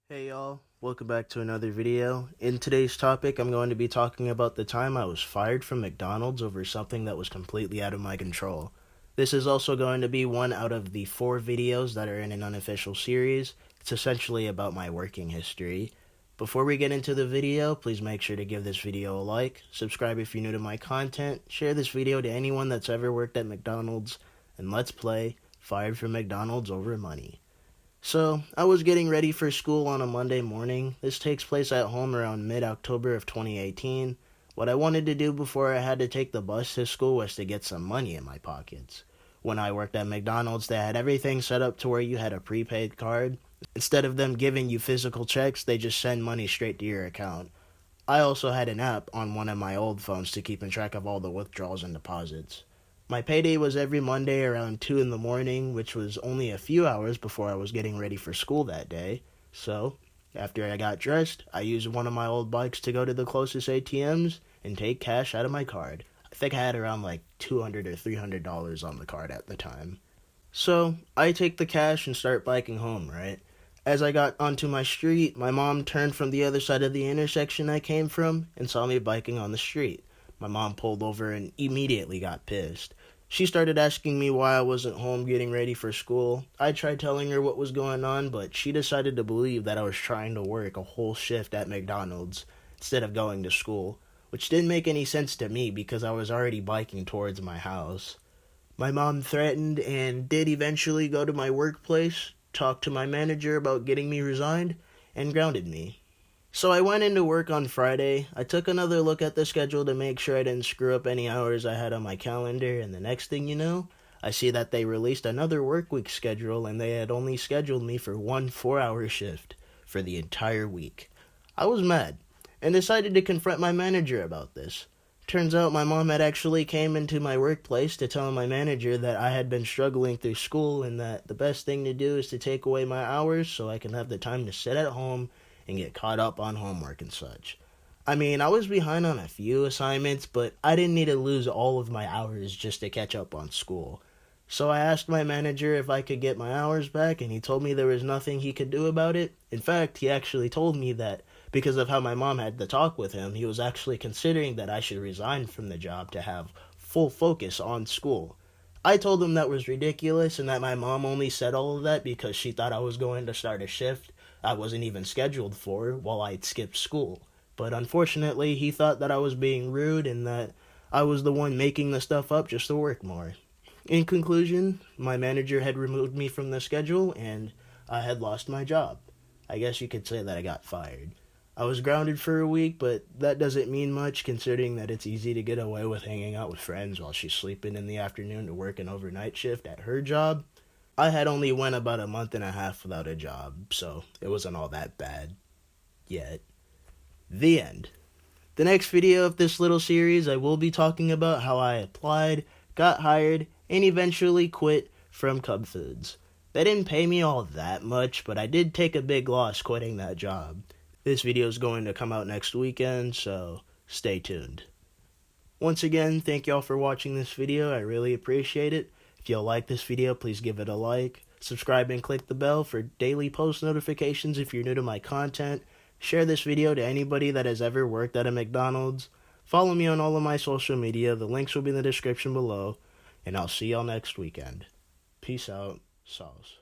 Hey y'all, welcome back to another video. In today's topic, I'm going to be talking about the time I was fired from McDonald's over something that was completely out of my control. This is also going to be one out of the 4 videos that are in an unofficial series. It's essentially about my working history. Before we get into the video, please make sure to give this video a like, subscribe if you're new to my content, share this video to anyone that's ever worked at McDonald's, and let's play Fired from McDonald's Over Money. So, I was getting ready for school on a Monday morning. This takes place at home around mid-October of 2018. What I wanted to do before I had to take the bus to school was to get some money in my pockets. When I worked at McDonald's, they had everything set up to where you had a prepaid card. Instead of them giving you physical checks, they just send money straight to your account. I also had an app on one of my old phones to keep in track of all the withdrawals and deposits. My payday was every Monday around 2 in the morning, which was only a few hours before I was getting ready for school that day. So, after I got dressed, I used one of my old bikes to go to the closest ATMs and take cash out of my card. I think I had around like $200 or $300 on the card at the time. So, I take the cash and start biking home, right? As I got onto my street, my mom turned from the other side of the intersection I came from and saw me biking on the street. My mom pulled over and immediately got pissed. She started asking me why I wasn't home getting ready for school. I tried telling her what was going on, but she decided to believe that I was trying to work a whole shift at McDonald's instead of going to school, which didn't make any sense to me because I was already biking towards my house. My mom threatened and did eventually go to my workplace, talk to my manager about getting me resigned, and grounded me. So I went into work on Friday. I took another look at the schedule to make sure I didn't screw up any hours I had on my calendar, and the next thing you know, I see that they released another work week schedule and they had only scheduled me for one 4-hour shift for the entire week. I was mad and decided to confront my manager about this. Turns out my mom had actually came into my workplace to tell my manager that I had been struggling through school and that the best thing to do is to take away my hours so I can have the time to sit at home and get caught up on homework and such. I mean, I was behind on a few assignments, but I didn't need to lose all of my hours just to catch up on school. So I asked my manager if I could get my hours back, and he told me there was nothing he could do about it. In fact, he actually told me that because of how my mom had the talk with him, he was actually considering that I should resign from the job to have full focus on school. I told him that was ridiculous and that my mom only said all of that because she thought I was going to start a shift I wasn't even scheduled for while I'd skipped school. But unfortunately, he thought that I was being rude and that I was the one making the stuff up just to work more. In conclusion, my manager had removed me from the schedule and I had lost my job. I guess you could say that I got fired. I was grounded for a week, but that doesn't mean much considering that it's easy to get away with hanging out with friends while she's sleeping in the afternoon to work an overnight shift at her job. I had only went about a month and a half without a job, so it wasn't all that bad yet. The end. The next video of this little series, I will be talking about how I applied, got hired, and eventually quit from Cub Foods. They didn't pay me all that much, but I did take a big loss quitting that job. This video is going to come out next weekend, so stay tuned. Once again, thank y'all for watching this video. I really appreciate it. If you like this video, please give it a like. Subscribe and click the bell for daily post notifications if you're new to my content. Share this video to anybody that has ever worked at a McDonald's. Follow me on all of my social media. The links will be in the description below. And I'll see y'all next weekend. Peace out. Sauce.